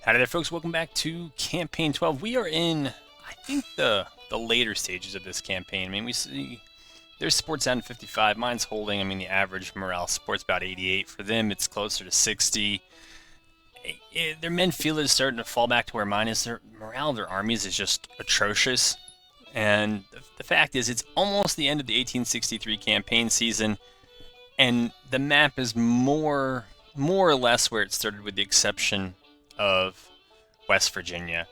Howdy there, folks. Welcome back to Campaign 12. We are in, I think, the later stages of this campaign. I mean, we see there's sports down to 55. Mine's holding. I mean, the average morale sports about 88. For them, it's closer to 60. Their men feel it is starting to fall back to where mine is. Their morale of their armies is just atrocious. And the fact is, it's almost the end of the 1863 campaign season, and the map is more or less where it started, with the exception of West Virginia,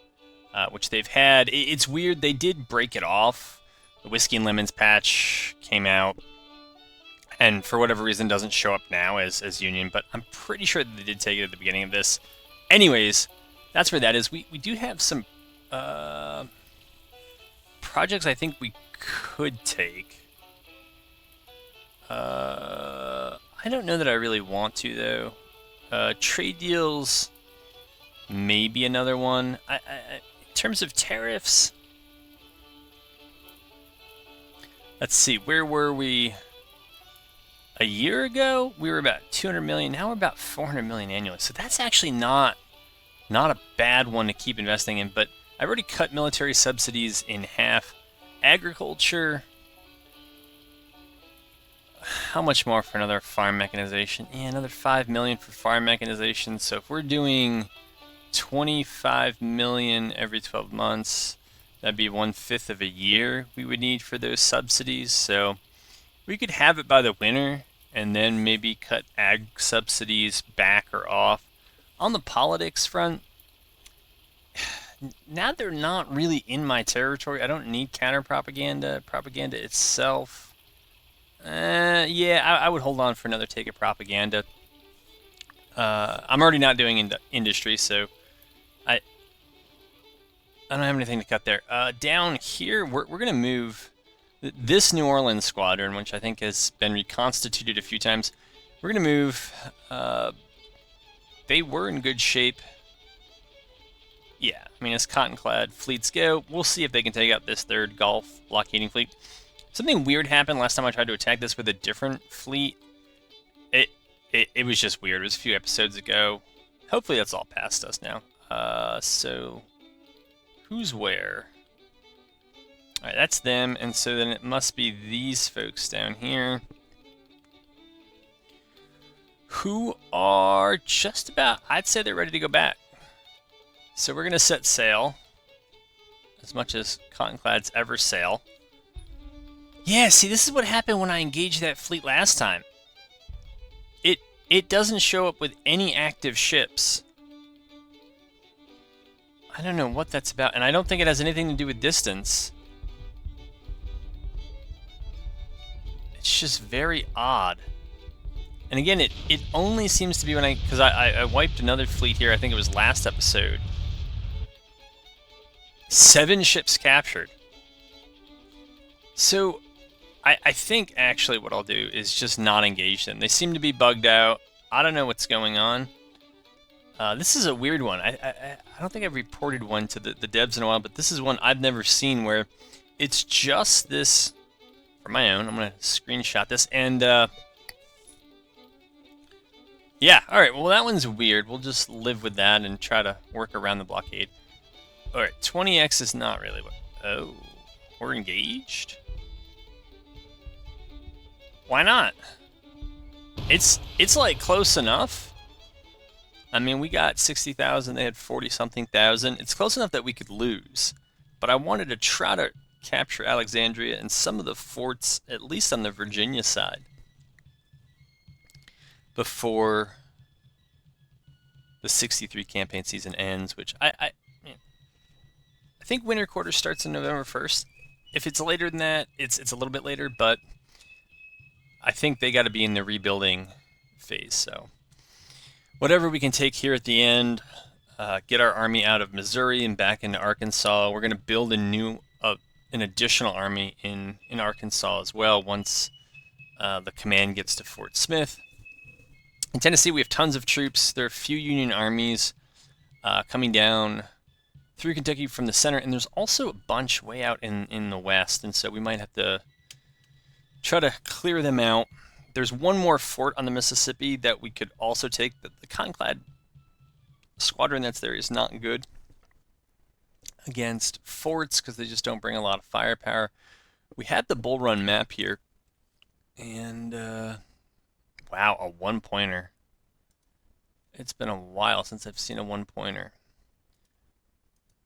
which they've had. It's weird, they did break it off. The Whiskey and Lemons patch came out, and for whatever reason doesn't show up now as Union, but I'm pretty sure that they did take it at the beginning of this. Anyways, that's where that is. We do have some projects I think we could take. I don't know that I really want to, though. Trade deals, maybe another one. In terms of tariffs, let's see, where were we a year ago? We were about 200 million. Now we're about 400 million annually. So that's actually not a bad one to keep investing in. But I've already cut military subsidies in half. Agriculture, how much more for another farm mechanization? Yeah, another 5 million for farm mechanization. So if we're doing 25 million every 12 months, that'd be 1/5 of a year we would need for those subsidies. So we could have it by the winter and then maybe cut ag subsidies back or off. On the politics front, now they're not really in my territory. I don't need counter propaganda. Propaganda itself, yeah, I would hold on for another take of propaganda. I'm already not doing industry, so I don't have anything to cut there. Down here, we're going to move this New Orleans squadron, which I think has been reconstituted a few times. We're going to move. They were in good shape. Yeah, I mean, as cotton-clad fleets go, we'll see if they can take out this third Gulf blockading fleet. Something weird happened last time I tried to attack this with a different fleet. It was just weird. It was a few episodes ago. Hopefully that's all past us now. So who's where? All right, that's them, and so then it must be these folks down here who are just about, I'd say they're ready to go back. So we're going to set sail, as much as cotton-clads ever sail. Yeah, see, this is what happened when I engaged that fleet last time. It doesn't show up with any active ships. I don't know what that's about, and I don't think it has anything to do with distance. It's just very odd. And again, it only seems to be when because I wiped another fleet here, I think it was last episode. 7 ships captured. So I think actually what I'll do is just not engage them. They seem to be bugged out. I don't know what's going on. This is a weird one. I don't think I've reported one to the devs in a while, but this is one I've never seen where it's just this, for my own, I'm going to screenshot this, and yeah, alright, well that one's weird. We'll just live with that and try to work around the blockade. Alright, 20x is not really what... Oh, we're engaged? Why not? It's like close enough. I mean, we got 60,000, they had 40-something thousand. It's close enough that we could lose. But I wanted to try to capture Alexandria and some of the forts, at least on the Virginia side, before the 63 campaign season ends, which I think winter quarter starts on November 1st. If it's later than that, it's a little bit later, but I think they got to be in the rebuilding phase. So whatever we can take here at the end, get our army out of Missouri and back into Arkansas. We're going to build an additional army in Arkansas as well once the command gets to Fort Smith. In Tennessee, we have tons of troops. There are a few Union armies coming down through Kentucky from the center, and there's also a bunch way out in the west, and so we might have to try to clear them out. There's one more fort on the Mississippi that we could also take. The Conclad squadron that's there is not good against forts because they just don't bring a lot of firepower. We had the Bull Run map here, and wow, a one-pointer. It's been a while since I've seen a one-pointer.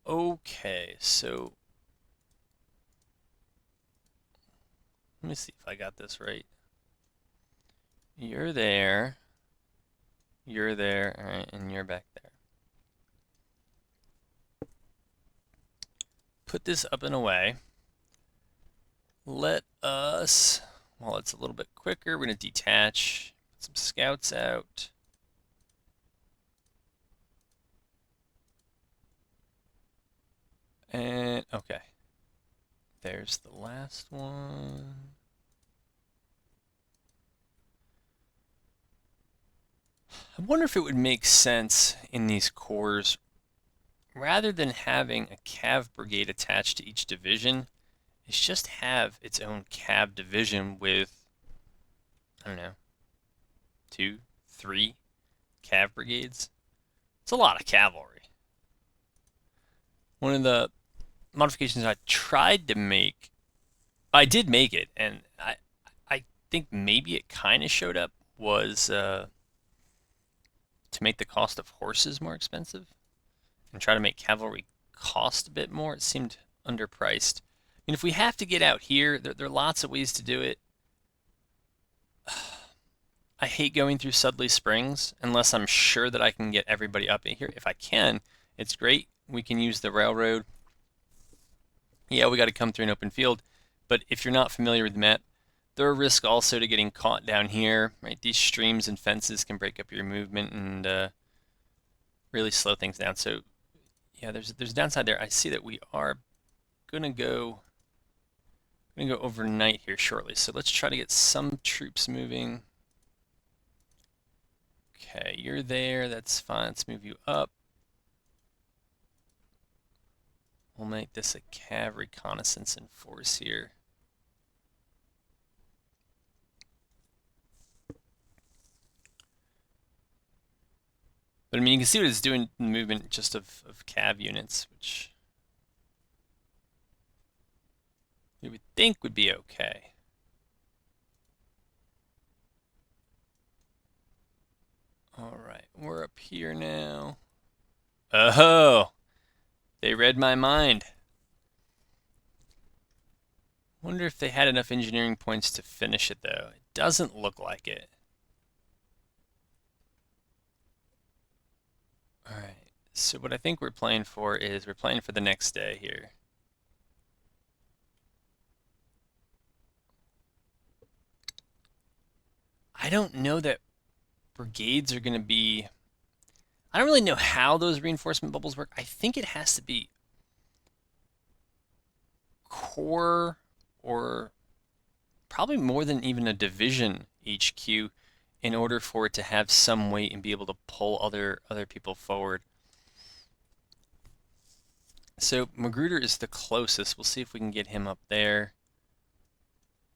Okay, so let me see if I got this right. You're there, all right, and you're back there. Put this up and away. Let us, while it's a little bit quicker, we're going to detach, put some scouts out. And, okay. There's the last one. I wonder if it would make sense in these cores, rather than having a cav brigade attached to each division, is just have its own cav division with, I don't know, 2, 3 cav brigades. It's a lot of cavalry. One of the modifications I tried to make, I did make it, and I think maybe it kind of showed up, was to make the cost of horses more expensive and try to make cavalry cost a bit more. It seemed underpriced. I mean, if we have to get out here, there are lots of ways to do it. I hate going through Sudley Springs unless I'm sure that I can get everybody up in here. If I can, it's great. We can use the railroad. Yeah, we got to come through an open field. But if you're not familiar with the map, there are risks also to getting caught down here. Right, these streams and fences can break up your movement and really slow things down. So yeah, there's a downside there. I see that we are gonna go overnight here shortly. So let's try to get some troops moving. Okay, you're there. That's fine. Let's move you up. We'll make this a cav reconnaissance in force here. But I mean, you can see what it's doing in the movement just of cav units, which you would think would be okay. All right, we're up here now. Oh, they read my mind. Wonder if they had enough engineering points to finish it, though. It doesn't look like it. All right, so what I think we're playing for is we're playing for the next day here. I don't know that brigades are going to be... I don't really know how those reinforcement bubbles work. I think it has to be core or probably more than even a division HQ in order for it to have some weight and be able to pull other people forward. So Magruder is the closest. We'll see if we can get him up there.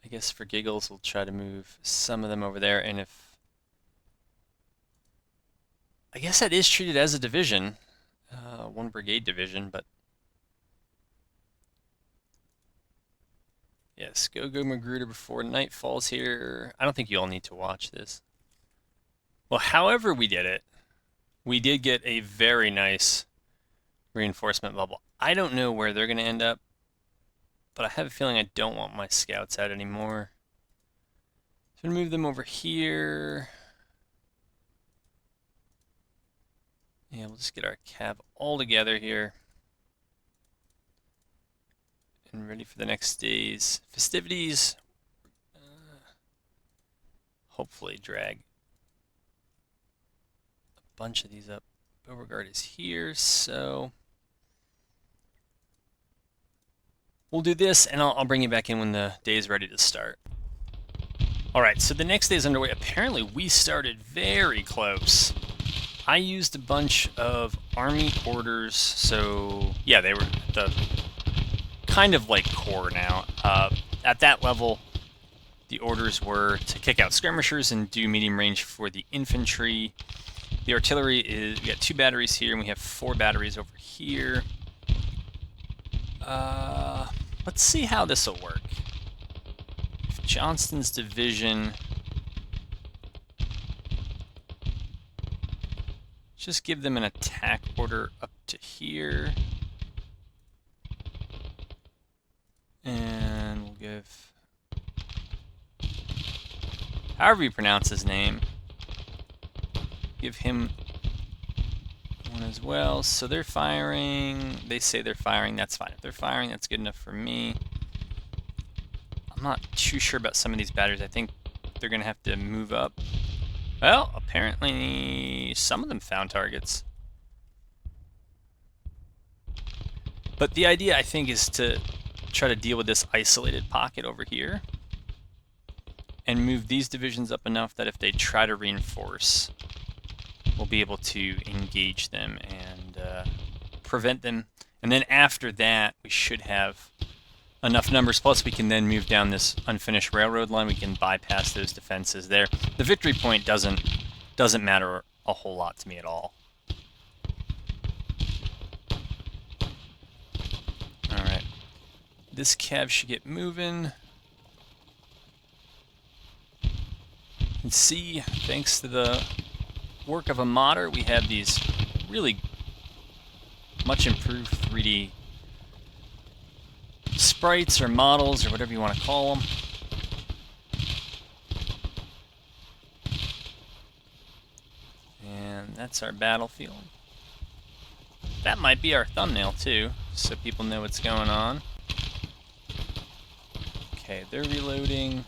I guess for giggles, we'll try to move some of them over there. And if... I guess that is treated as a division. One brigade division, but... Yes, go Magruder before night falls here. I don't think you all need to watch this. Well, however we did it, we did get a very nice reinforcement bubble. I don't know where they're going to end up, but I have a feeling I don't want my scouts out anymore. So I'm going to move them over here. Yeah, we'll just get our cav all together here. And ready for the next day's festivities. Hopefully drag a bunch of these up. Beauregard is here, so we'll do this, and I'll bring you back in when the day is ready to start. All right, so the next day is underway. Apparently, we started very close. I used a bunch of army orders, so yeah, they were the kind of like core now. At that level, the orders were to kick out skirmishers and do medium range for the infantry. The artillery is, we got 2 batteries here, and we have 4 batteries over here. Let's see how this will work. If Johnston's division... Just give them an attack order up to here. And we'll give... however you pronounce his name. Give him one as well. So they're firing. They say they're firing. That's fine. If they're firing, that's good enough for me. I'm not too sure about some of these batteries. I think they're going to have to move up. Well, apparently some of them found targets. But the idea, I think, is to try to deal with this isolated pocket over here and move these divisions up enough that if they try to reinforce, we'll be able to engage them and prevent them. And then after that, we should have enough numbers. Plus, we can then move down this unfinished railroad line. We can bypass those defenses there. The victory point doesn't matter a whole lot to me at all. All right, this cav should get moving. You can see, thanks to the work of a modder, we have these really much improved 3D sprites or models or whatever you want to call them. And that's our battlefield. That might be our thumbnail too, so people know what's going on. Okay, they're reloading.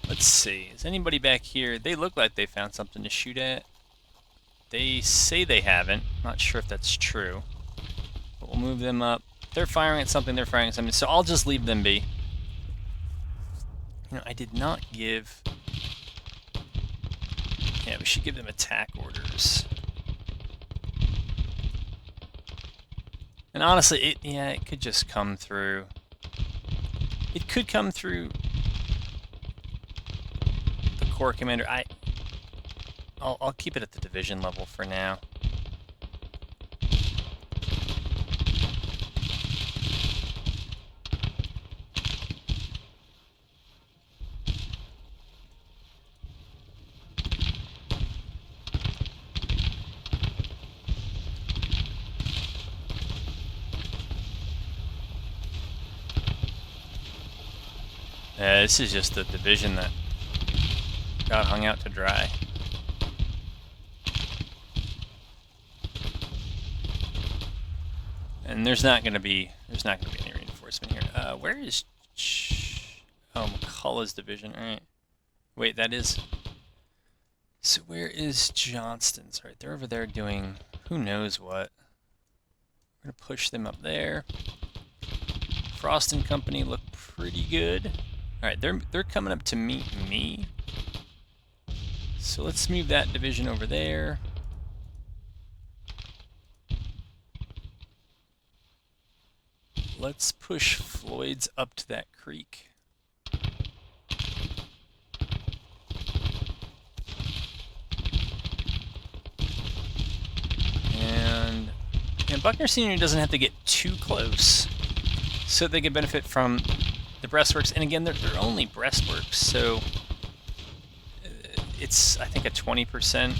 Let's see, is anybody back here? They look like they found something to shoot at. They say they haven't. Not sure if that's true. But we'll move them up. They're firing at something, they're firing at something, so I'll just leave them be. You know, I did not give... Yeah, we should give them attack orders. And honestly, it could just come through... It could come through the Corps Commander. I'll keep it at the division level for now. This is just the division that got hung out to dry. And there's not going to be any reinforcement here. Where is McCullough's division? All right. Wait, that is. So where is Johnston's? All right, they're over there doing who knows what. We're gonna push them up there. Frost and Company look pretty good. All right, they're coming up to meet me. So let's move that division over there. Let's push Floyd's up to that creek. And Buckner Sr. doesn't have to get too close, so they can benefit from the breastworks. And again, they're only breastworks, so it's, I think, a 20%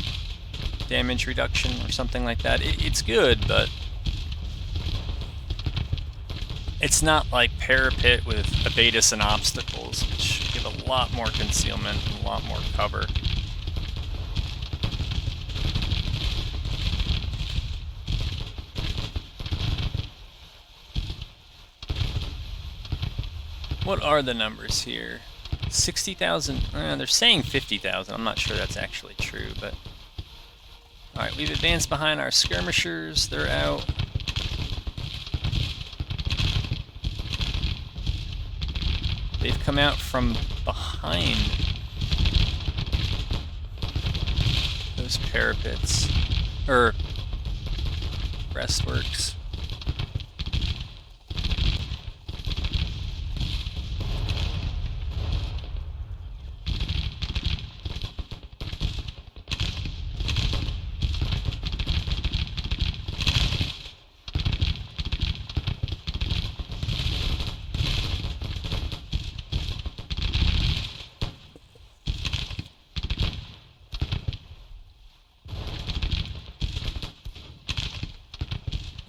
damage reduction or something like that. It's good, but it's not like parapet with abatis and obstacles, which give a lot more concealment and a lot more cover. What are the numbers here? 60,000. They're saying 50,000. I'm not sure that's actually true, but... Alright, we've advanced behind our skirmishers. They're out. They've come out from behind those parapets, or breastworks.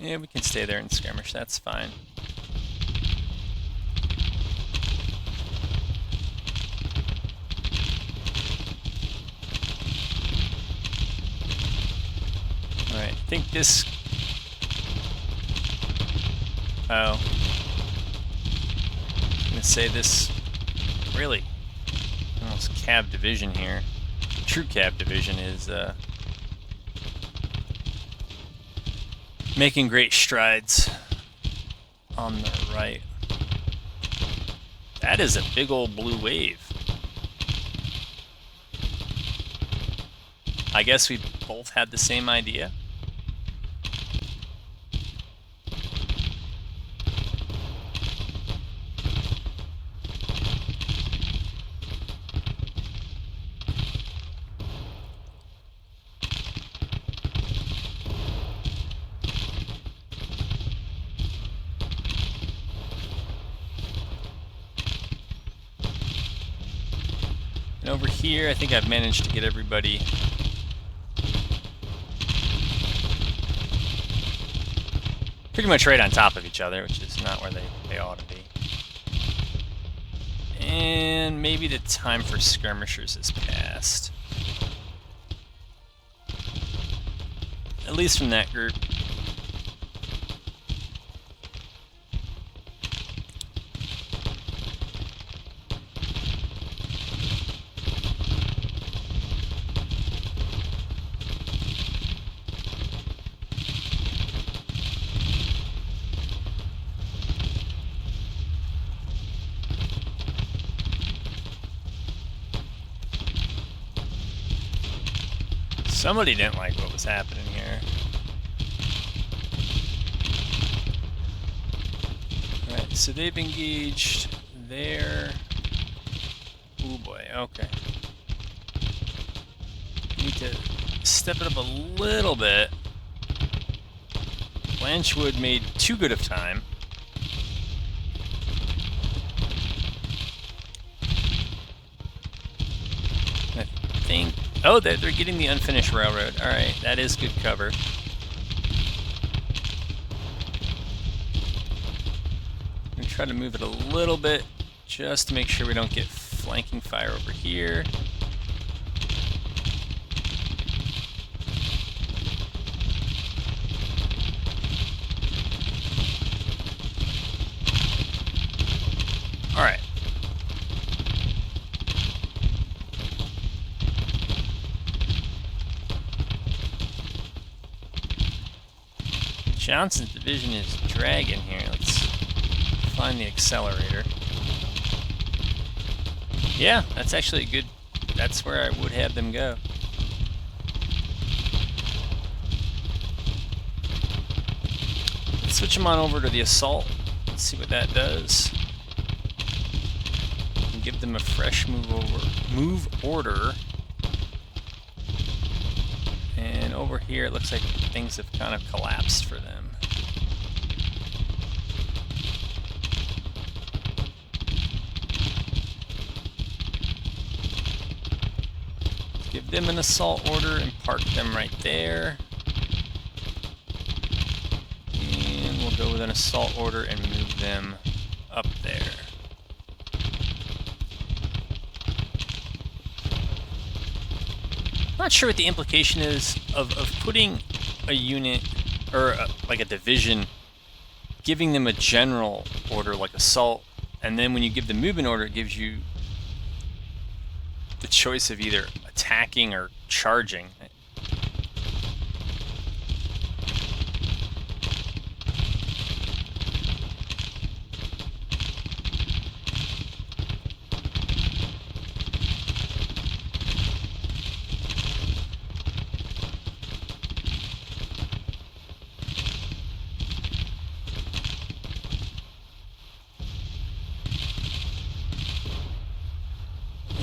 Yeah, we can stay there and skirmish. That's fine. Alright, I think this... Oh. I'm gonna say this... Really? Almost Cav Division here. True Cav Division is, making great strides on the right. That is a big old blue wave. I guess we both had the same idea. And over here, I think I've managed to get everybody pretty much right on top of each other, which is not where they ought to be. And maybe the time for skirmishers is past. At least from that group. Somebody didn't like what was happening here. Alright, so they've engaged there. Oh boy, okay. Need to step it up a little bit. Blanchwood made too good of time. I think... Oh, they're getting the unfinished railroad. Alright, that is good cover. I'm going to try to move it a little bit just to make sure we don't get flanking fire over here. Alright. Johnson's division is dragging here. Let's find the accelerator. Yeah, that's actually a good... That's where I would have them go. Let's switch them on over to the assault. Let's see what that does. And give them a fresh move order. And over here, it looks like things have kind of collapsed for them. Let's give them an assault order and park them right there. And we'll go with an assault order and move them up there. Not sure what the implication is of putting a unit or like a division, giving them a general order like assault, and then when you give the movement order, it gives you the choice of either attacking or charging.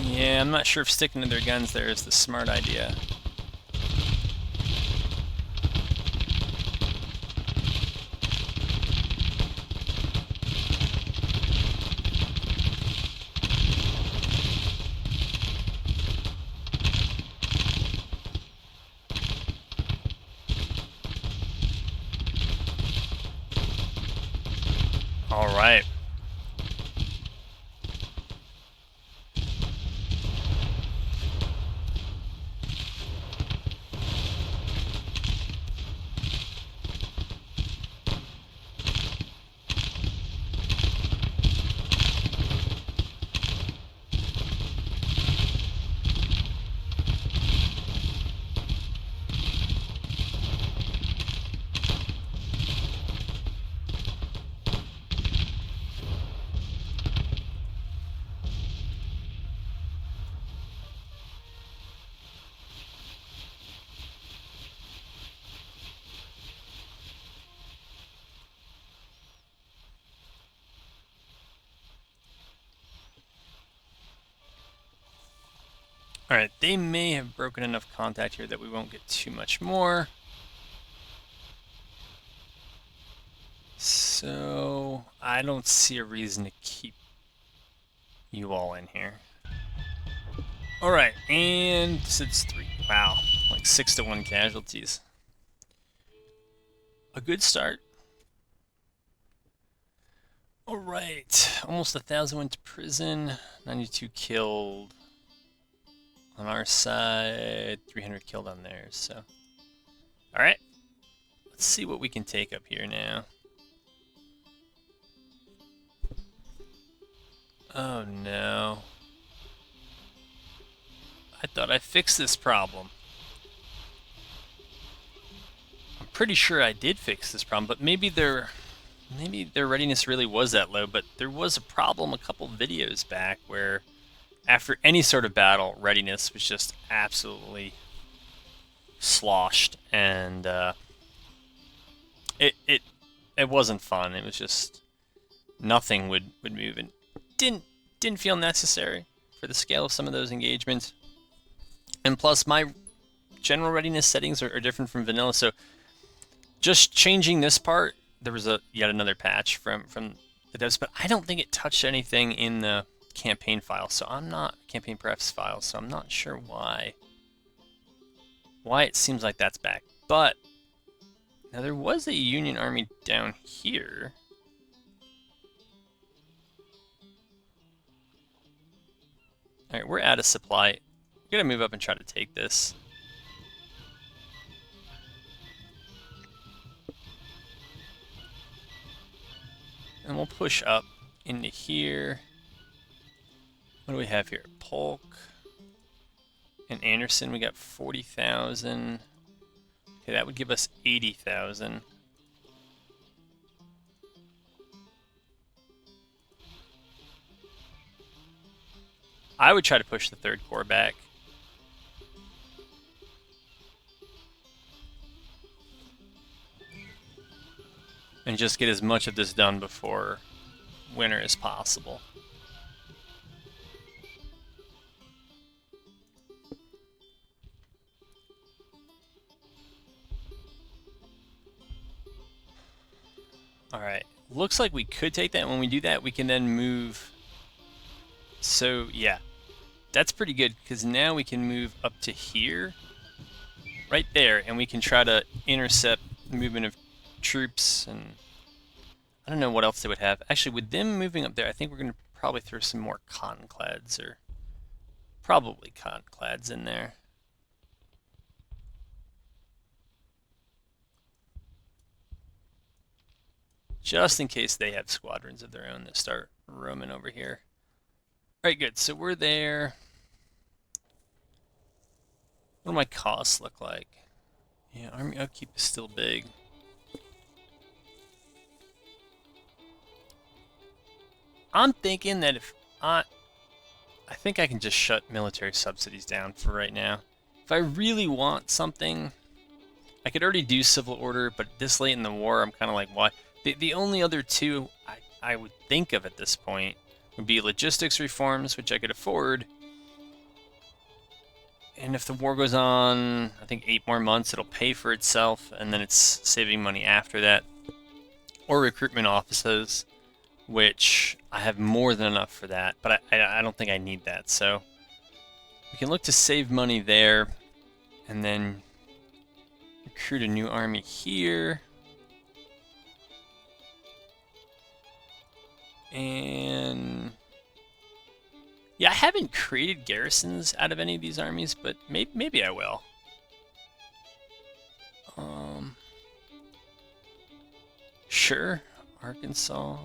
Yeah, I'm not sure if sticking to their guns there is the smart idea. All right. Alright, they may have broken enough contact here that we won't get too much more. So, I don't see a reason to keep you all in here. Alright, and it's 3. Wow, like 6-1 casualties. A good start. Alright, almost 1,000 went to prison, 92 killed on our side, 300 killed on theirs, so. Alright, let's see what we can take up here now. Oh no. I thought I fixed this problem. I'm pretty sure I did fix this problem, but maybe their readiness really was that low, but there was a problem a couple videos back where after any sort of battle, readiness was just absolutely sloshed, and it wasn't fun. It was just nothing would move, and didn't feel necessary for the scale of some of those engagements. And plus, my general readiness settings are different from vanilla, so just changing this part, there was yet another patch from the devs, but I don't think it touched anything in the campaign file, so I'm not campaign prefs file, so I'm not sure why it seems like that's back. But now there was a Union army down here. All right, we're out of supply. We're gonna move up and try to take this. And we'll push up into here. What do we have here? Polk and Anderson, we got 40,000. Okay, that would give us 80,000. I would try to push the 3rd Corps back. And just get as much of this done before winter as possible. Alright, looks like we could take that. When we do that, we can then move. So, yeah, that's pretty good, because now we can move up to here, right there, and we can try to intercept the movement of troops, and I don't know what else they would have. Actually, with them moving up there, I think we're going to probably throw some more conclads, or probably conclads in there. Just in case they have squadrons of their own that start roaming over here. Alright, good. So we're there. What do my costs look like? Yeah, army upkeep is still big. I'm thinking that if I think I can just shut military subsidies down for right now. If I really want something, I could already do civil order, but this late in the war, I'm kind of like, why? The only other two I would think of at this point would be logistics reforms, which I could afford. And if the war goes on, I think 8 more months, it'll pay for itself, and then it's saving money after that. Or recruitment offices, which I have more than enough for that, but I don't think I need that. So we can look to save money there, and then recruit a new army here. And yeah, I haven't created garrisons out of any of these armies, but maybe I will. Sure, Arkansas.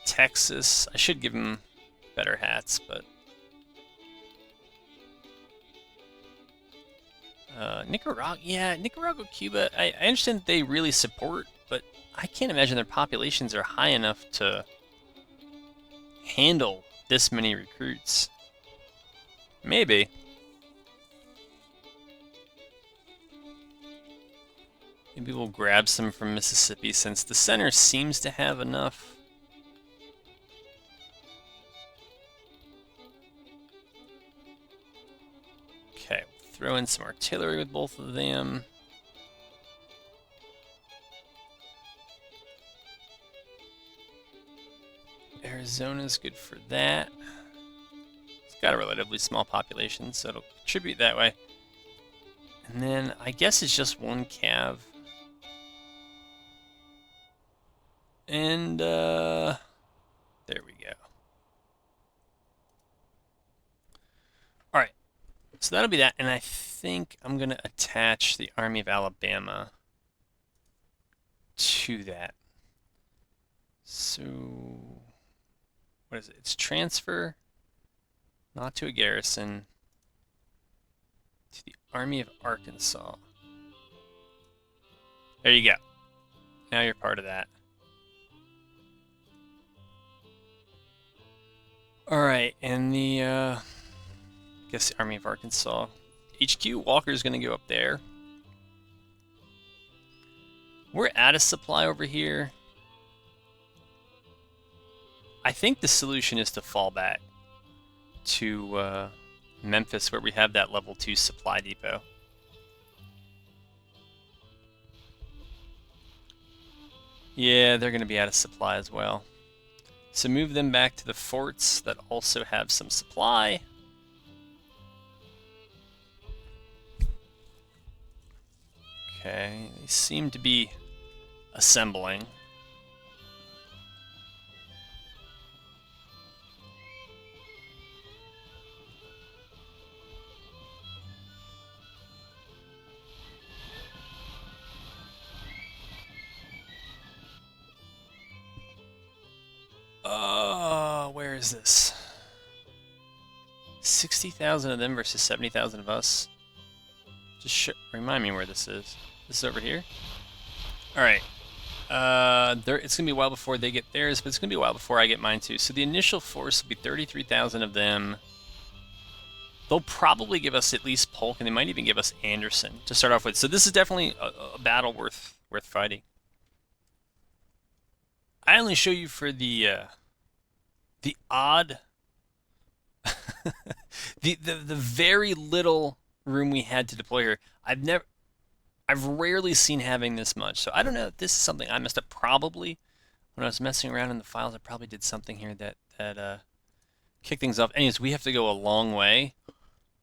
Texas. I should give them better hats, but Nicaragua. Yeah, Nicaragua, Cuba. I understand that they really support, but I can't imagine their populations are high enough to handle this many recruits. Maybe. Maybe we'll grab some from Mississippi since the center seems to have enough. Okay, throw in some artillery with both of them. Arizona's good for that. It's got a relatively small population, so it'll contribute that way. And then I guess it's just one cav. And there we go. All right, so that'll be that. And I think I'm gonna attach the Army of Alabama to that. So what is it? It's transfer, not to a garrison, to the Army of Arkansas. There you go. Now you're part of that. Alright, and the, I guess the Army of Arkansas. HQ, Walker's gonna go up there. We're out of supply over here. I think the solution is to fall back to Memphis, where we have that level 2 supply depot. Yeah, they're going to be out of supply as well. So move them back to the forts that also have some supply. Okay, they seem to be assembling. Where is this? 60,000 of them versus 70,000 of us. Just remind me where this is. This is over here? Alright. It's going to be a while before they get theirs, but it's going to be a while before I get mine too. So the initial force will be 33,000 of them. They'll probably give us at least Polk, and they might even give us Anderson to start off with. So this is definitely a battle worth fighting. I only show you for the odd, the very little room we had to deploy here. I've rarely seen having this much. So I don't know if this is something I messed up. Probably when I was messing around in the files, I probably did something here that kicked things off. Anyways, we have to go a long way,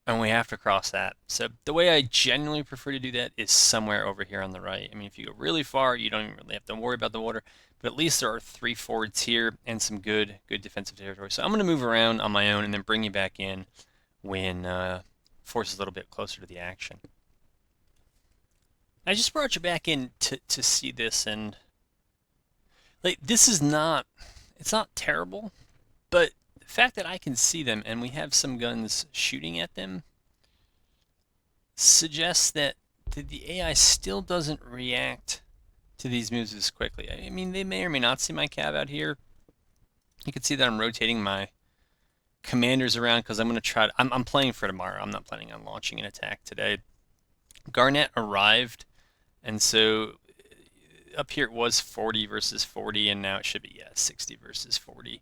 and we have to cross that. So the way I genuinely prefer to do that is somewhere over here on the right. I mean, if you go really far, you don't even really have to worry about the water. But at least there are 3 forwards here and some good defensive territory. So I'm going to move around on my own and then bring you back in when force is a little bit closer to the action. I just brought you back in to see this, and like this is not, it's not terrible, but the fact that I can see them and we have some guns shooting at them suggests that the AI still doesn't react to these moves as quickly. I mean, they may or may not see my cav out here. You can see that I'm rotating my commanders around because I'm going to try to, I'm playing for tomorrow. I'm not planning on launching an attack today. Garnett arrived, and so up here it was 40 versus 40, and now it should be 60 versus 40.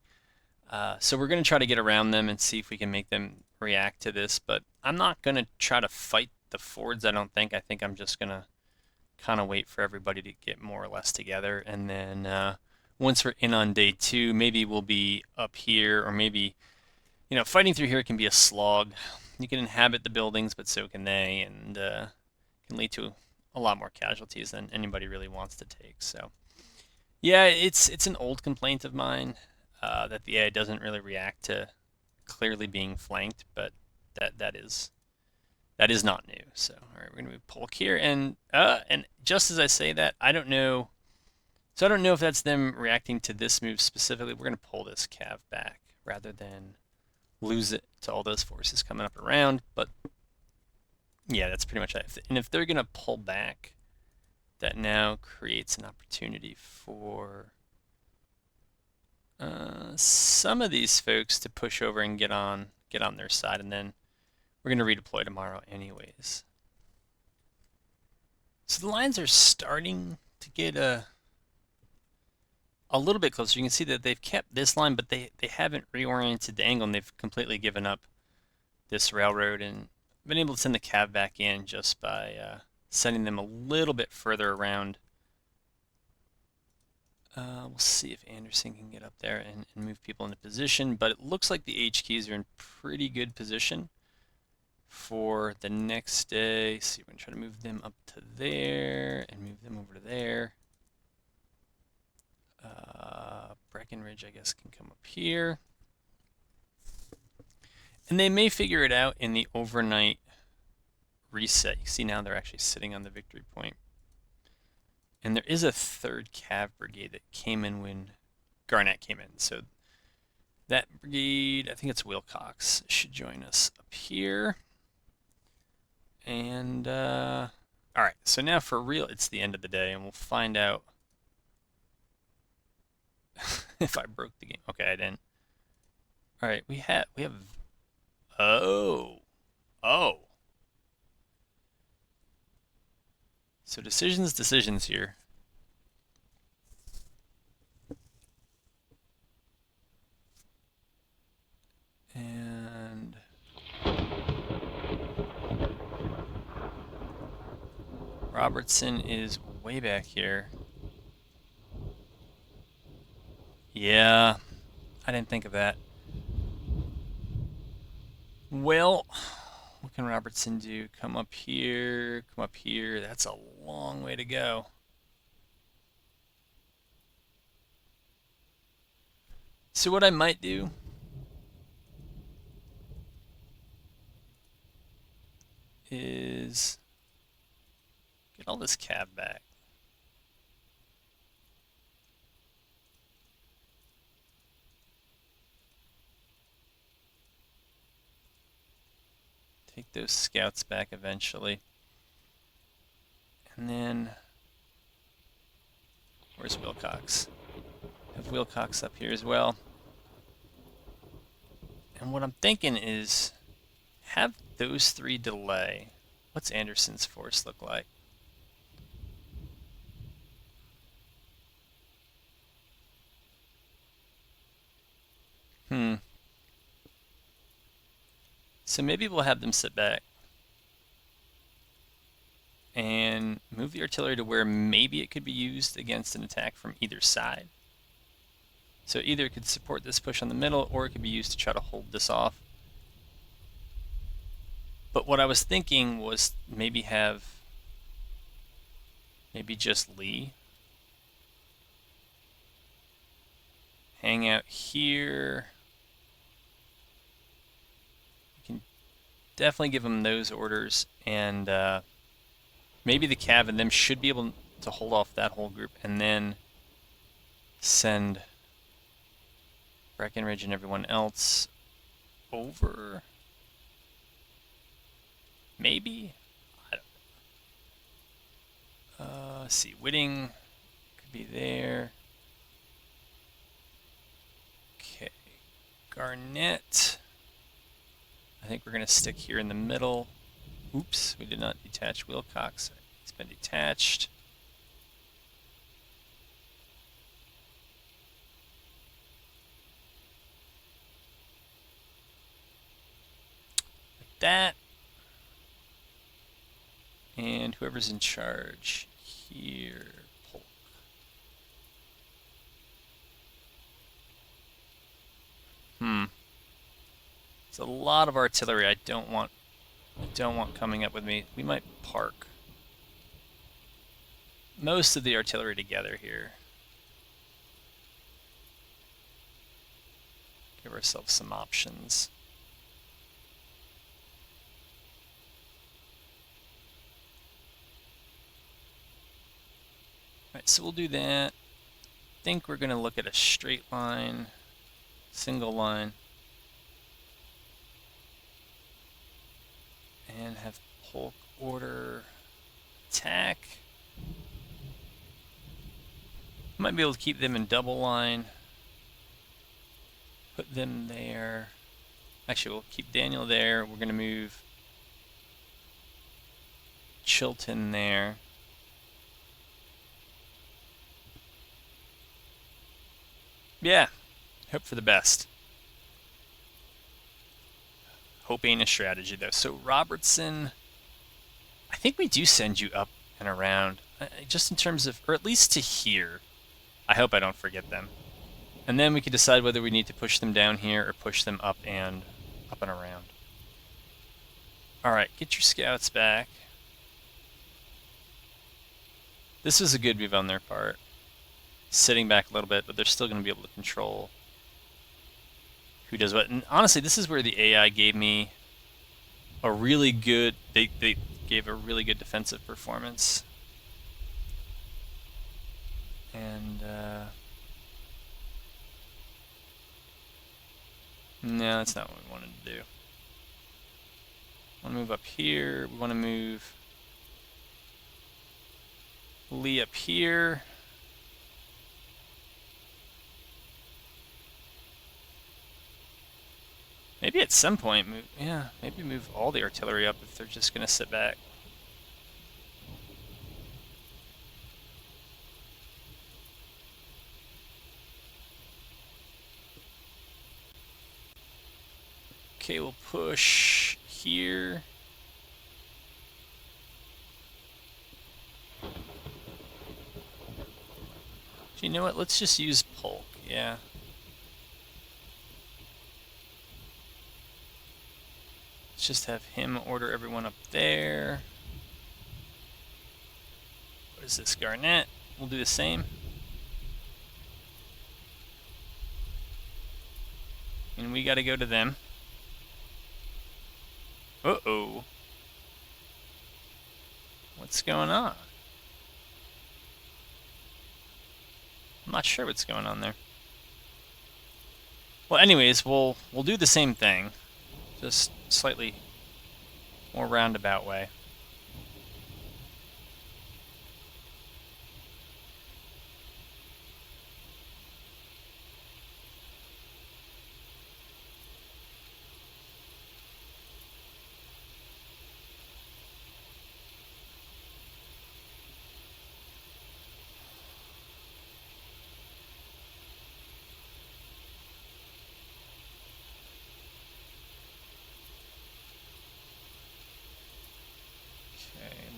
So we're going to try to get around them and see if we can make them react to this, but I'm not going to try to fight the forwards, I don't think. I think I'm just going to kind of wait for everybody to get more or less together, and then once we're in on day 2, maybe we'll be up here, or maybe, you know, fighting through here can be a slog. You can inhabit the buildings, but so can they, and can can lead to a lot more casualties than anybody really wants to take. So yeah, it's an old complaint of mine that the AI doesn't really react to clearly being flanked, but that is not new. So all right, we're gonna move Polk here, and just as I say that, I don't know. So I don't know if that's them reacting to this move specifically. We're gonna pull this cav back rather than lose it to all those forces coming up around. But yeah, that's pretty much it. And if they're gonna pull back, that now creates an opportunity for some of these folks to push over and get on their side, and then we're going to redeploy tomorrow anyways. So the lines are starting to get a little bit closer. You can see that they've kept this line, but they haven't reoriented the angle, and they've completely given up this railroad and been able to send the cav back in just by sending them a little bit further around. We'll see if Anderson can get up there and move people into position, but it looks like the HQs are in pretty good position for the next day. See, we're going to try to move them up to there and move them over to there. Breckenridge, I guess, can come up here. And they may figure it out in the overnight reset. You see now they're actually sitting on the victory point. And there is a third cav brigade that came in when Garnett came in. So that brigade, I think it's Wilcox, should join us up here. And, all right, so now for real, it's the end of the day, and we'll find out if I broke the game. Okay, I didn't. All right, we have, oh. So decisions here. And Robertson is way back here. Yeah, I didn't think of that. Well, what can Robertson do? Come up here, come up here. That's a long way to go. So what I might do is get all this cav back. Take those scouts back eventually. And then, where's Wilcox? Have Wilcox up here as well. And what I'm thinking is have those three delay. What's Anderson's force look like? So maybe we'll have them sit back and move the artillery to where maybe it could be used against an attack from either side. So either it could support this push on the middle, or it could be used to try to hold this off. But what I was thinking was maybe just Lee hang out here. You can definitely give them those orders, and maybe the cav and them should be able to hold off that whole group, and then send Breckenridge and everyone else over. Maybe? I don't know. Let's see, Whitting could be there. Okay, Garnett. I think we're going to stick here in the middle. Oops, we did not detach Wilcox. He's been detached. Like that. And whoever's in charge here, Polk. It's a lot of artillery I don't want coming up with me. We might park. most of the artillery together here. Give ourselves some options. Alright, so we'll do that. I think we're going to look at a straight line, single line, and have polk order attack. Might be able to keep them in double line. Put them there. Actually, we'll keep Daniel there. We're going to move Chilton there. Yeah, hope for the best. Hope ain't a strategy, though. So Robertson, I think we do send you up and around, just in terms of, or at least to here. I hope I don't forget them. And then we can decide whether we need to push them down here or push them up and around. Alright, get your scouts back. This was a good move on their part. Sitting back a little bit, but they're still going to be able to control who does what. And honestly, this is where the AI gave me a really good, they gave a really good defensive performance. And, no, that's not what we wanted to do. I want to move up here. We want to move Lee up here. Maybe at some point, maybe move all the artillery up if they're just going to sit back. Okay, we'll push here. You know what? Let's just use polk. Yeah. Let's just have him order everyone up there. What is this, Garnett? We'll do the same. And we gotta go to them. Uh-oh. What's going on? I'm not sure what's going on there. Well, anyways, we'll do the same thing. Just slightly more roundabout way.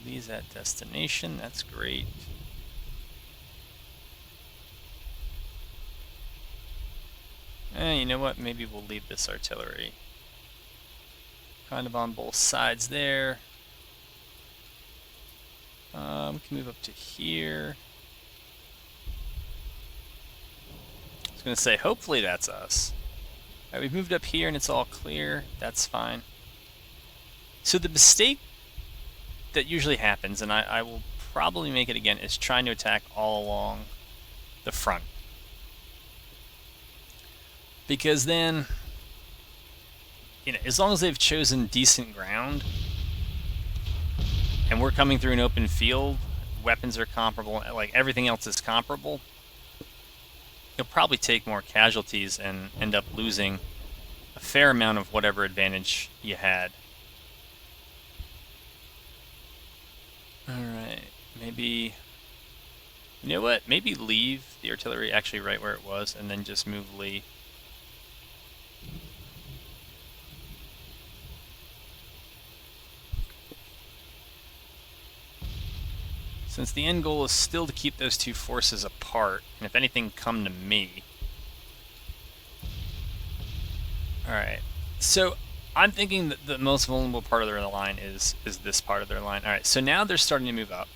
Lee's at destination, that's great. You know what, maybe we'll leave this artillery kind of on both sides there. We can move up to here. I was going to say, hopefully that's us. Alright, we've moved up here and it's all clear, that's fine. So the mistake that usually happens, and I will probably make it again, is trying to attack all along the front. Because then, you know, as long as they've chosen decent ground, and we're coming through an open field, weapons are comparable, like everything else is comparable, you'll probably take more casualties and end up losing a fair amount of whatever advantage you had. Alright, maybe, you know what, maybe leave the artillery actually right where it was and then just move Lee. Since the end goal is still to keep those two forces apart, and if anything, come to me. Alright, so I'm thinking that the most vulnerable part of their line is this part of their line. Alright, so now they're starting to move up.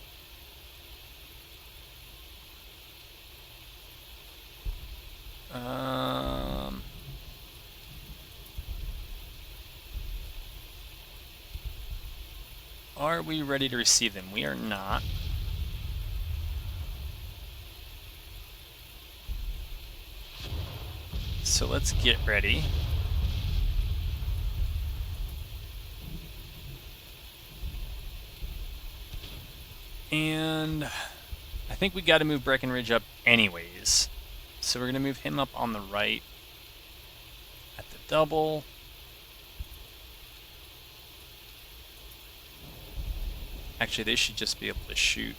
Are we ready to receive them? We are not. So let's get ready. And I think we got to move Breckenridge up anyways. So we're going to move him up on the right at the double. Actually, they should just be able to shoot.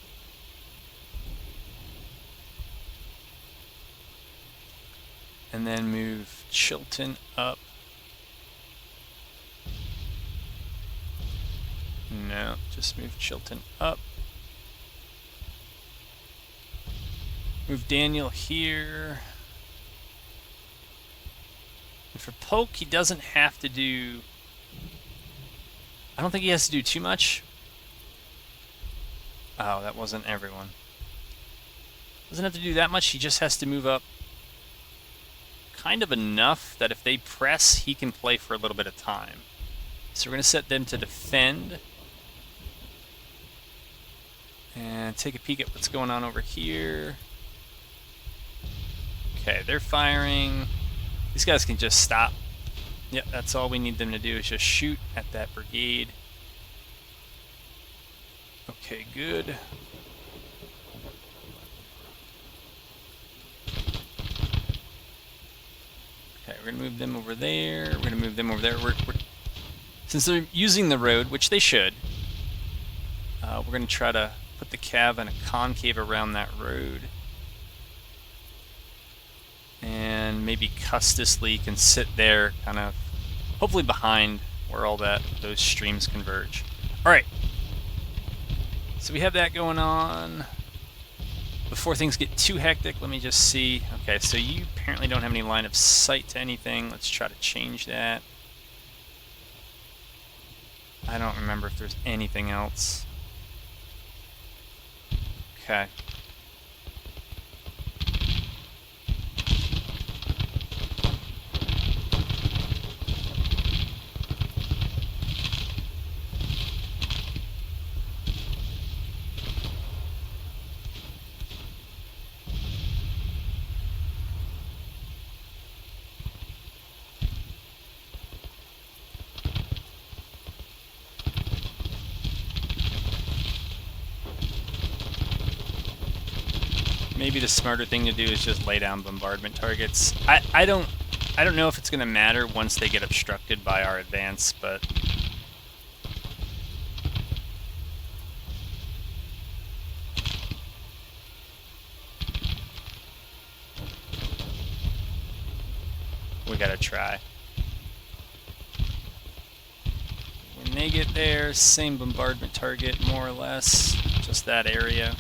And then move Chilton up. No, just move Chilton up. Move Daniel here. And for Polk, he doesn't have to do... I don't think he has to do too much. Oh, that wasn't everyone. Doesn't have to do that much, he just has to move up kind of enough that if they press, he can play for a little bit of time. So we're going to set them to defend. And take a peek at what's going on over here. Okay, they're firing. These guys can just stop. Yep, that's all we need them to do is just shoot at that brigade. Okay, good. Okay, we're going to move them over there. We're going to move them over there. Since they're using the road, which they should, we're going to try to put the cav in a concave around that road. And maybe Custis Lee can sit there, kind of, hopefully behind where all those streams converge. Alright. So we have that going on. Before things get too hectic, let me just see. Okay, so you apparently don't have any line of sight to anything. Let's try to change that. I don't remember if there's anything else. Okay. Maybe the smarter thing to do is just lay down bombardment targets. I don't know if it's going to matter once they get obstructed by our advance, but we gotta try. When they get there, same bombardment target, more or less, just that area.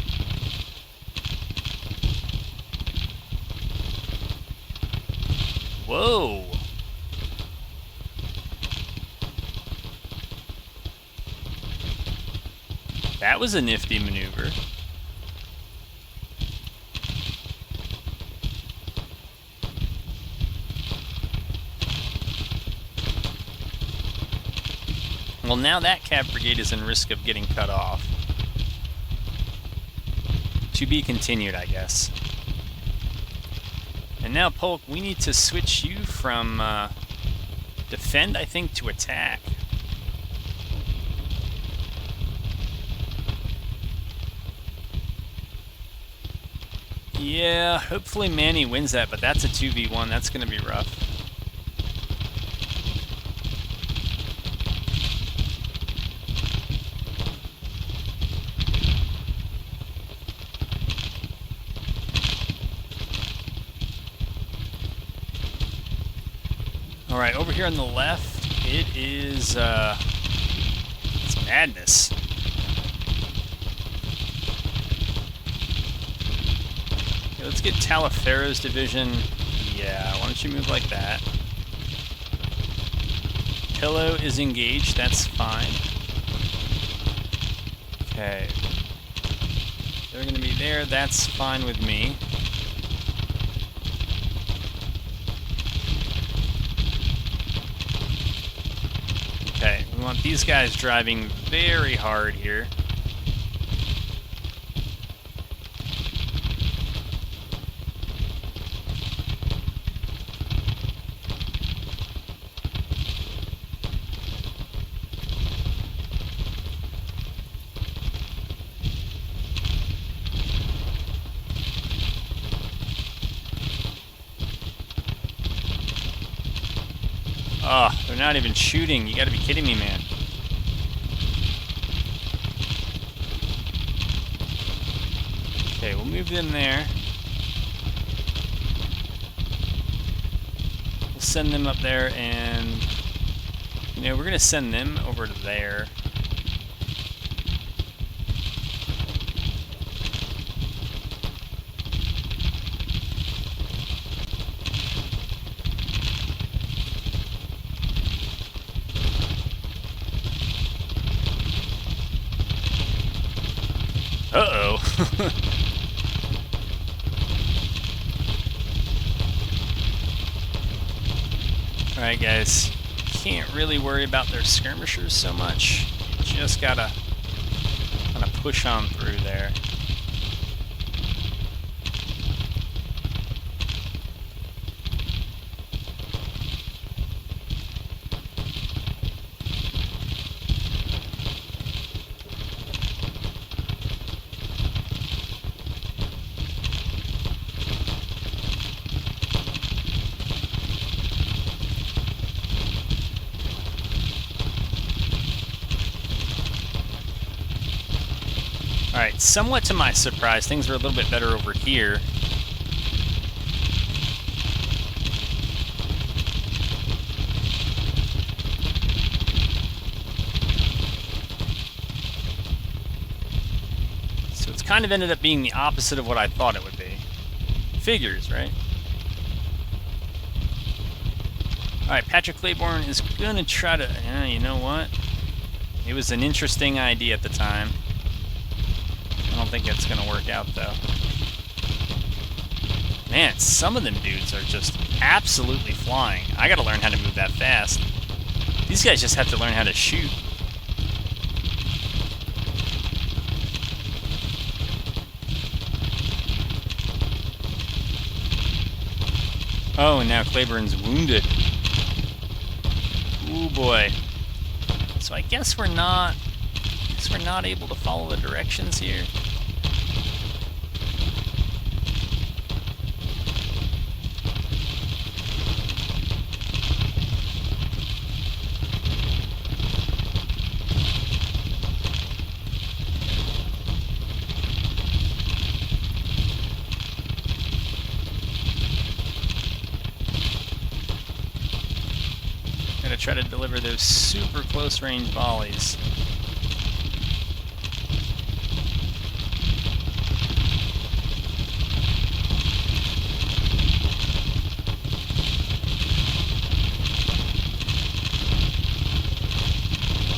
Whoa! That was a nifty maneuver. Well, now that cav brigade is in risk of getting cut off. To be continued, I guess. And now, Polk, we need to switch you from defend, I think, to attack. Yeah, hopefully Manny wins that, but that's a 2v1. That's going to be rough. Alright, over here on the left, it is, it's madness. Okay, let's get Taliaferro's division. Yeah, why don't you move like that? Pillow is engaged, that's fine. Okay. They're gonna be there, that's fine with me. want these guys driving very hard here. Oh, they're not even shooting. You gotta be kidding me, man. Okay, we'll move them there. We'll send them up there, and you know, we're gonna send them over to there. Uh-oh. Alright, guys. Can't really worry about their skirmishers so much. Just gotta kind of push on through there. Alright, somewhat to my surprise, things are a little bit better over here. So it's kind of ended up being the opposite of what I thought it would be. Figures, right? Alright, Patrick Claiborne is gonna try to... you know what? It was an interesting idea at the time. I don't think it's going to work out, though. Man, some of them dudes are just absolutely flying. I got to learn how to move that fast. These guys just have to learn how to shoot. Oh, and now Claiborne's wounded. Ooh, boy. So I guess we're not able to follow the directions here. Gotta try to deliver those super close range volleys.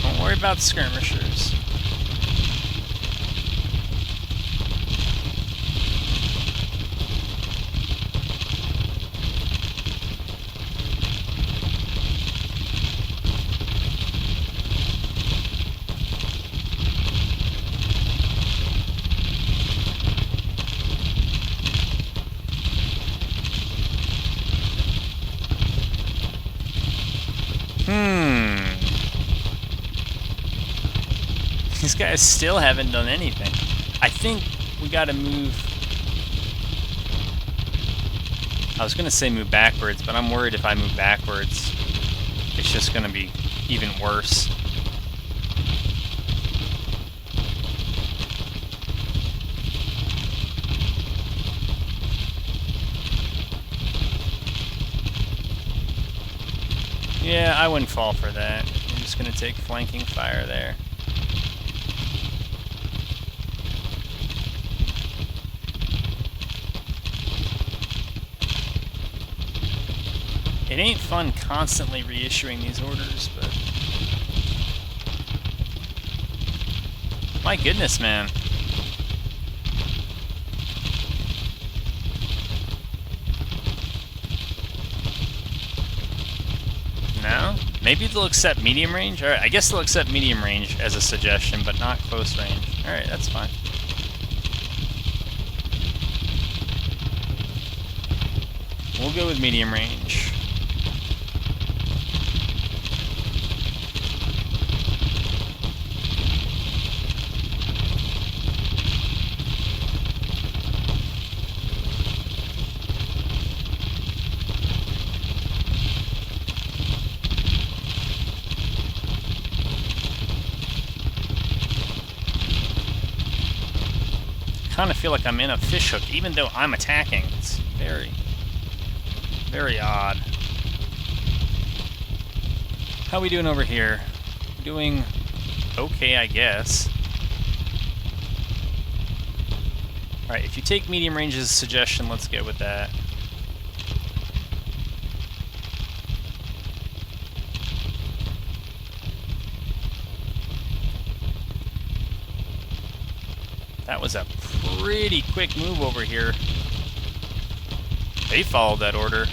Don't worry about skirmishers. These guys still haven't done anything. I think we gotta move... I was gonna say move backwards, but I'm worried if I move backwards, it's just gonna be even worse. Yeah, I wouldn't fall for that. I'm just gonna take flanking fire there. It ain't fun constantly reissuing these orders, but... my goodness, man. No? Maybe they'll accept medium range? Alright, I guess they'll accept medium range as a suggestion, but not close range. Alright, that's fine. We'll go with medium range. I kind of feel like I'm in a fishhook, even though I'm attacking. It's very, very odd. How we doing over here? Doing okay, I guess. Alright, if you take medium range as a suggestion, let's go with that. That was a pretty quick move over here. They followed that order.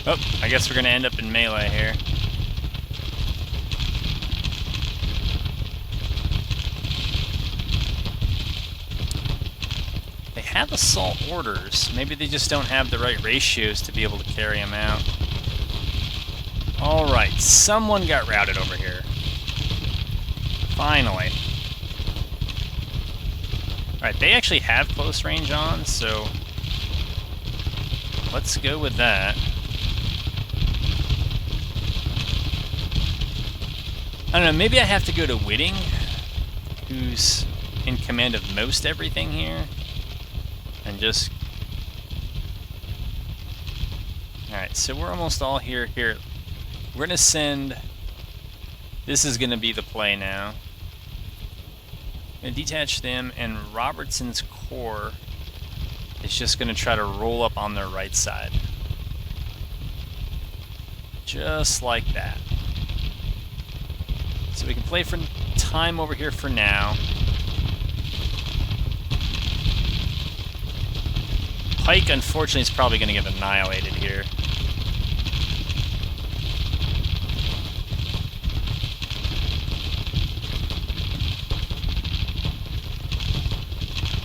Oh, I guess we're going to end up in melee here. They have assault orders. Maybe they just don't have the right ratios to be able to carry them out. Alright, someone got routed over here. Finally. Alright, they actually have close range on, so let's go with that. I don't know, maybe I have to go to Whitting, who's in command of most everything here, and just... Alright, so we're almost all here. We're going to send... This is going to be the play now. I'm going to detach them, and Robertson's Corps is just going to try to roll up on their right side. Just like that. So we can play for time over here for now. Pike, unfortunately, is probably going to get annihilated here.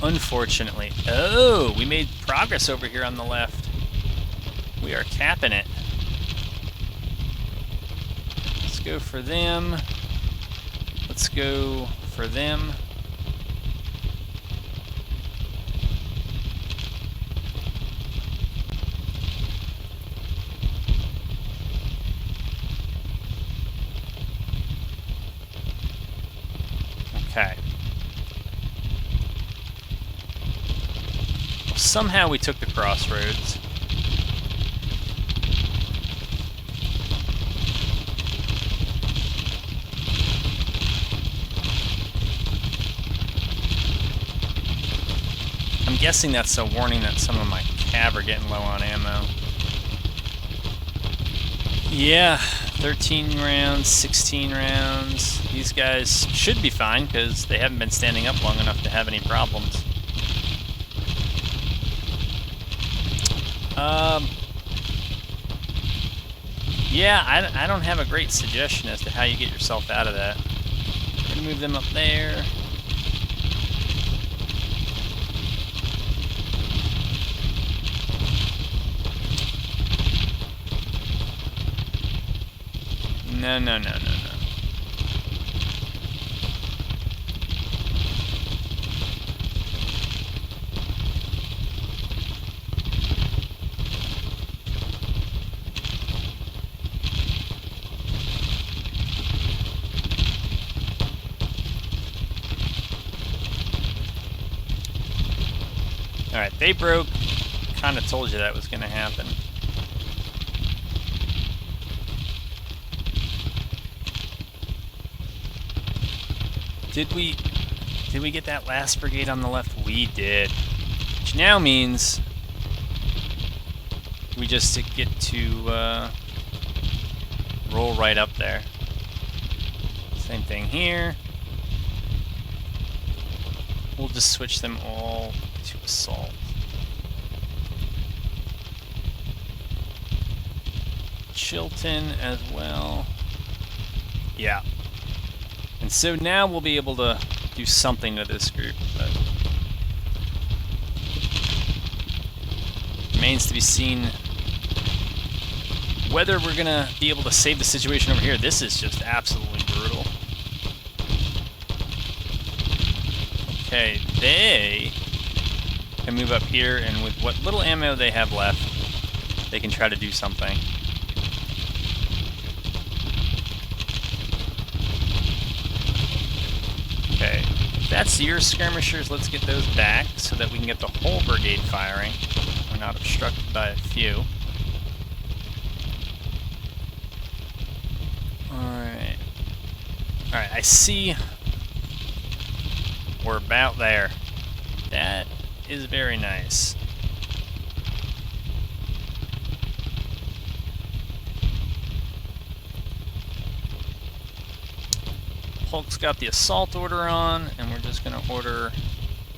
Unfortunately. Oh, we made progress over here on the left. We are capping it. Let's go for them. Let's go for them. Okay. Somehow we took the crossroads. I'm guessing that's a warning that some of my cav are getting low on ammo. Yeah, 13 rounds, 16 rounds. These guys should be fine because they haven't been standing up long enough to have any problems. Yeah, I don't have a great suggestion as to how you get yourself out of that. We're gonna move them up there. No, no, no, no, no. Alright, they broke. Kinda told you that was gonna happen. Did we get that last brigade on the left? We did. Which now means we just get to roll right up there. Same thing here. We'll just switch them all to assault. Chilton as well. Yeah. And so now we'll be able to do something to this group, but remains to be seen whether we're gonna be able to save the situation over here. This is just absolutely brutal. Okay, they can move up here, and with what little ammo they have left, they can try to do something. Okay, if that's your skirmishers, let's get those back so that we can get the whole brigade firing. We're not obstructed by a few. Alright. Alright, I see we're about there. That is very nice. Polk's got the assault order on, and we're just going to order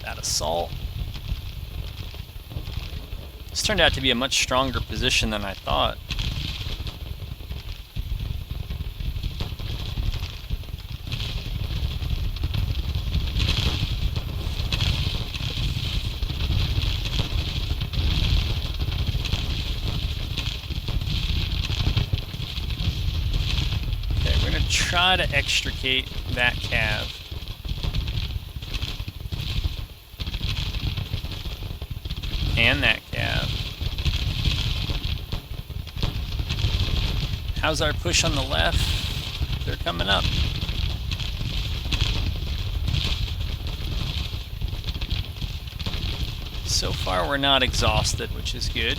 that assault. This turned out to be a much stronger position than I thought. Try to extricate that cav. And that cav. How's our push on the left? They're coming up. So far we're not exhausted, which is good.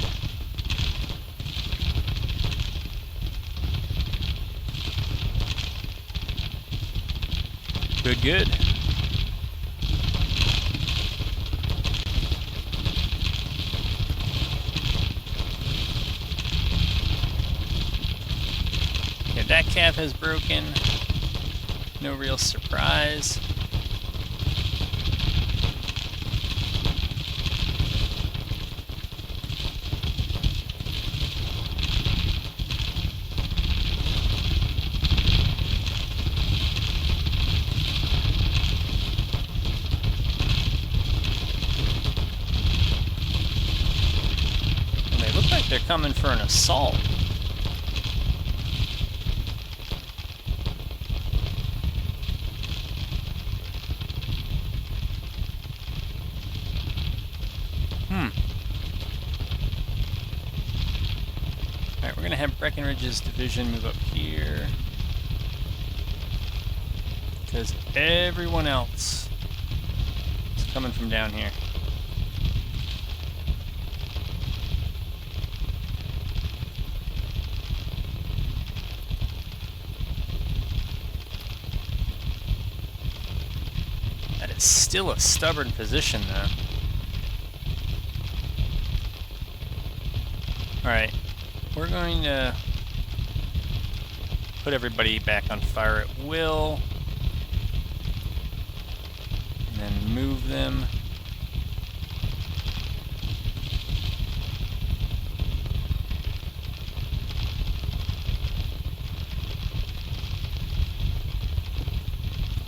Good. Yeah, that cav has broken. No real surprise. They're coming for an assault. Alright, we're gonna have Breckenridge's division move up here, because everyone else is coming from down here. Still a stubborn position, though. Alright, we're going to put everybody back on fire at will, and then move them.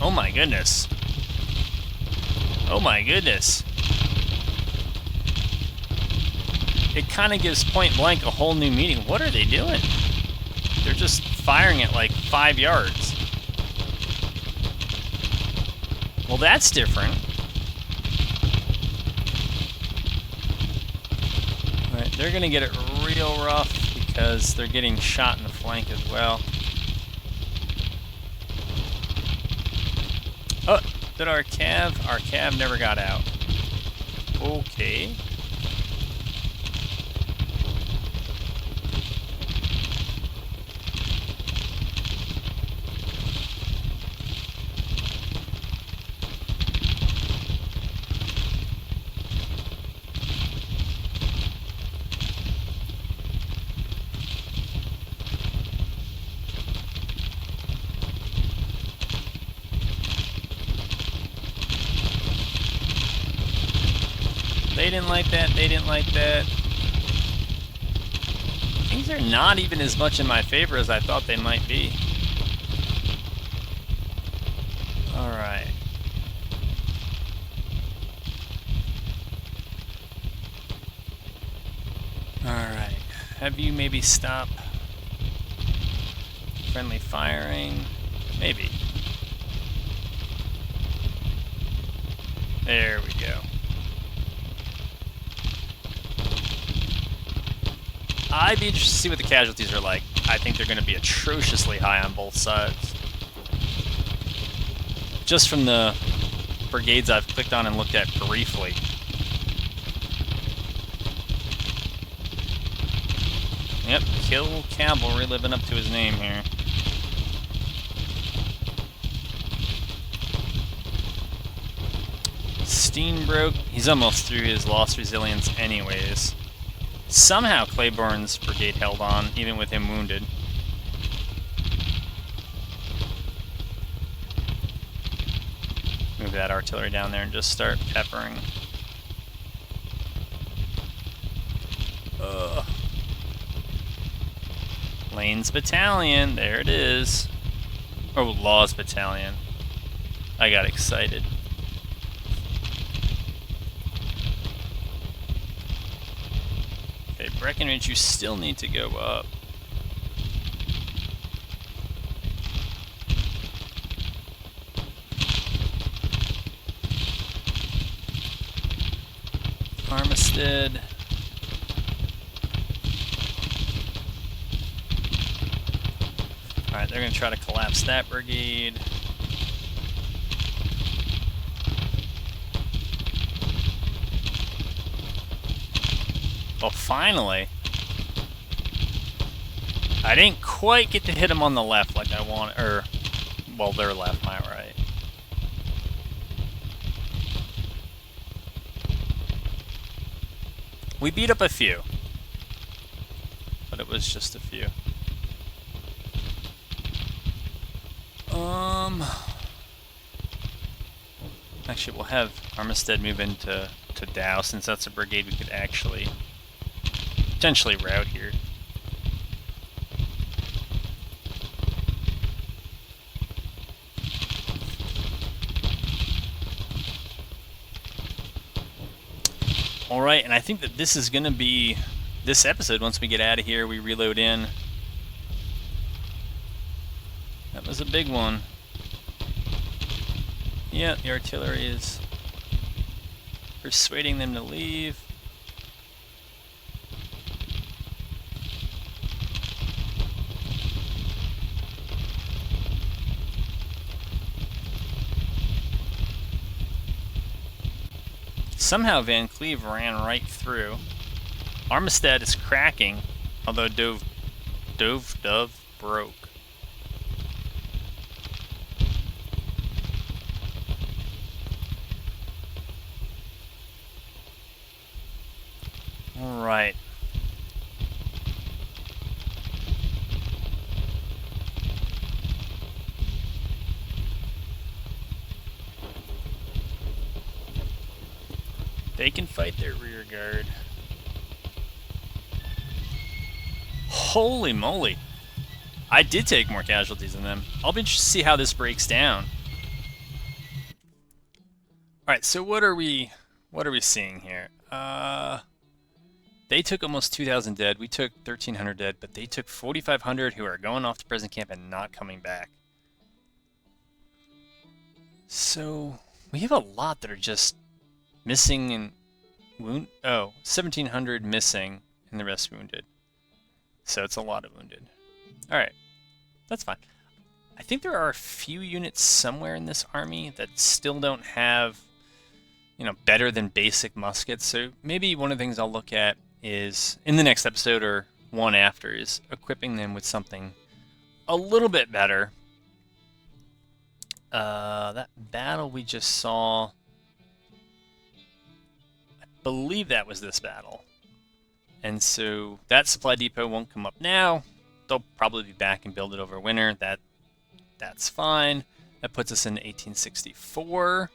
Oh my goodness. Oh my goodness. It kind of gives point blank a whole new meaning. What are they doing? They're just firing at like 5 yards. Well, that's different. Alright, they're gonna get it real rough because they're getting shot in the flank as well. Oh! Did our cav never got out. Okay. They didn't like that. They didn't like that. Things are not even as much in my favor as I thought they might be. Alright. Alright. Have you maybe stop friendly firing? Maybe. There we go. I'd be interested to see what the casualties are like. I think they're going to be atrociously high on both sides. Just from the brigades I've clicked on and looked at briefly. Yep, kill cavalry living up to his name here. Steenbroke, he's almost through his lost resilience anyways. Somehow Claiborne's brigade held on, even with him wounded. Move that artillery down there and just start peppering. Ugh. Lane's battalion, there it is. Oh, Law's battalion. I got excited. Okay, Breckenridge, you still need to go up. Armistead. Alright, they're going to try to collapse that brigade. Well, finally. I didn't quite get to hit him on the left like I wanted, or, well, their left, my right. We beat up a few, but it was just a few. Actually, we'll have Armistead move into Dow, since that's a brigade we could actually potentially route here. Alright, and I think that this is going to be this episode. Once we get out of here, we reload in. That was a big one. Yeah, the artillery is persuading them to leave. Somehow Van Cleve ran right through. Armistead is cracking, although Dove broke. All right. They can fight their rear guard. Holy moly. I did take more casualties than them. I'll be interested to see how this breaks down. Alright, so what are we seeing here? They took almost 2,000 dead. We took 1,300 dead, but they took 4,500 who are going off to present camp and not coming back. So we have a lot that are just missing and wound. Oh, 1,700 missing and the rest wounded. So it's a lot of wounded. Alright, that's fine. I think there are a few units somewhere in this army that still don't have, you know, better than basic muskets. So maybe one of the things I'll look at is, in the next episode or one after, is equipping them with something a little bit better. That battle we just saw, I believe that was this battle. And so that supply depot won't come up now. They'll probably be back and build it over winter. That's fine. That puts us in 1864.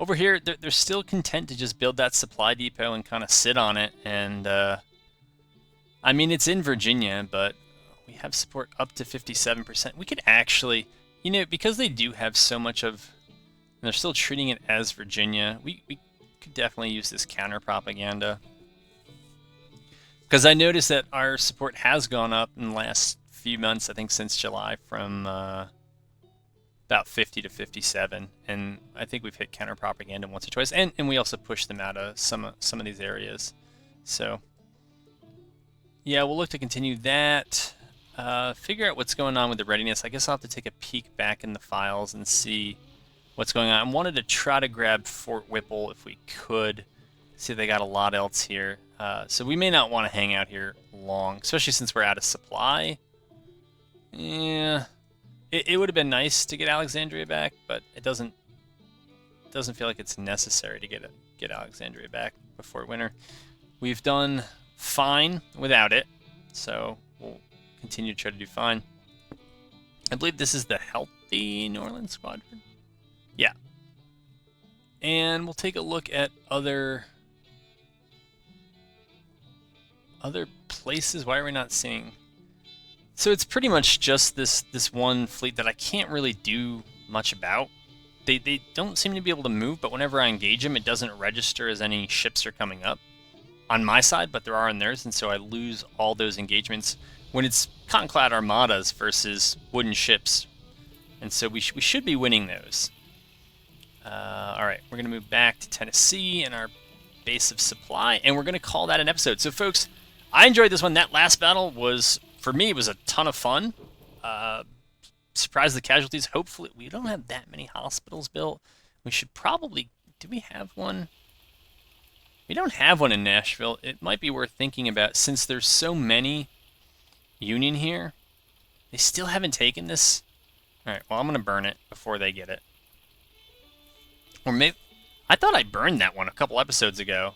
over here, they're still content to just build that supply depot and kind of sit on it. And, I mean, it's in Virginia, but we have support up to 57%. We could actually, because they do have so much of, and they're still treating it as Virginia, we could definitely use this counter propaganda. Because I noticed that our support has gone up in the last few months, I think since July, from about 50 to 57. And I think we've hit counter propaganda once or twice. And we also pushed them out of some of these areas. So, yeah, we'll look to continue that. Figure out what's going on with the readiness. I guess I'll have to take a peek back in the files and see what's going on. I wanted to try to grab Fort Whipple if we could. See if they got a lot else here. So we may not want to hang out here long, especially since we're out of supply. Yeah, it would have been nice to get Alexandria back, but it doesn't feel like it's necessary to get Alexandria back before winter. We've done fine without it, so we'll continue to try to do fine. I believe this is the healthy New Orleans squadron. Yeah. And we'll take a look at other places. Why are we not seeing? So it's pretty much just this one fleet that I can't really do much about. They don't seem to be able to move, but whenever I engage them, it doesn't register as any ships are coming up on my side, but there are on theirs, and so I lose all those engagements when it's cotton-clad armadas versus wooden ships. And so we should be winning those. All right, we're going to move back to Tennessee and our base of supply, and we're going to call that an episode. So, folks, I enjoyed this one. That last battle was, for me, it was a ton of fun. Surprised the casualties. Hopefully, we don't have that many hospitals built. We should probably, do we have one? We don't have one in Nashville. It might be worth thinking about, since there's so many Union here. They still haven't taken this. All right, well, I'm going to burn it before they get it. Or maybe, I thought I burned that one a couple episodes ago.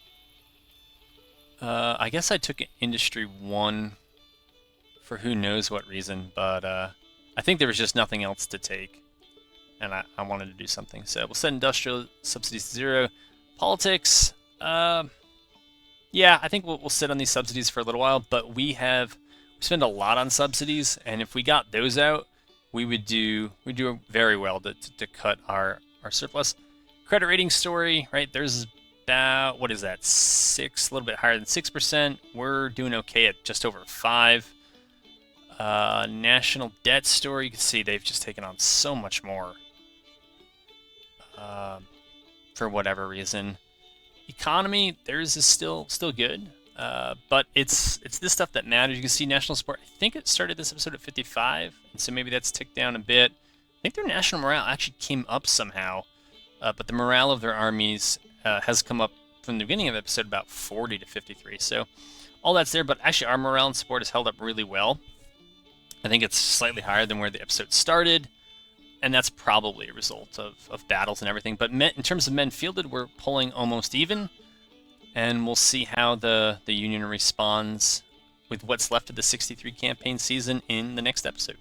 I guess I took Industry 1 for who knows what reason, but I think there was just nothing else to take, and I wanted to do something. So we'll set industrial subsidies to 0. Politics, yeah, I think we'll sit on these subsidies for a little while, but we spend a lot on subsidies, and if we got those out, we do very well to cut our surplus. Credit rating story, right? There's about, what is that, 6, a little bit higher than 6%. We're doing okay at just over 5. National debt story, you can see they've just taken on so much more for whatever reason. Economy, theirs is still good, but it's this stuff that matters. You can see national support. I think it started this episode at 55, and so maybe that's ticked down a bit. I think their national morale actually came up somehow. But the morale of their armies has come up from the beginning of the episode about 40 to 53. So all that's there, but actually our morale and support has held up really well. I think it's slightly higher than where the episode started, and that's probably a result of battles and everything. But in terms of men fielded, we're pulling almost even, and we'll see how the Union responds with what's left of the 63 campaign season in the next episode.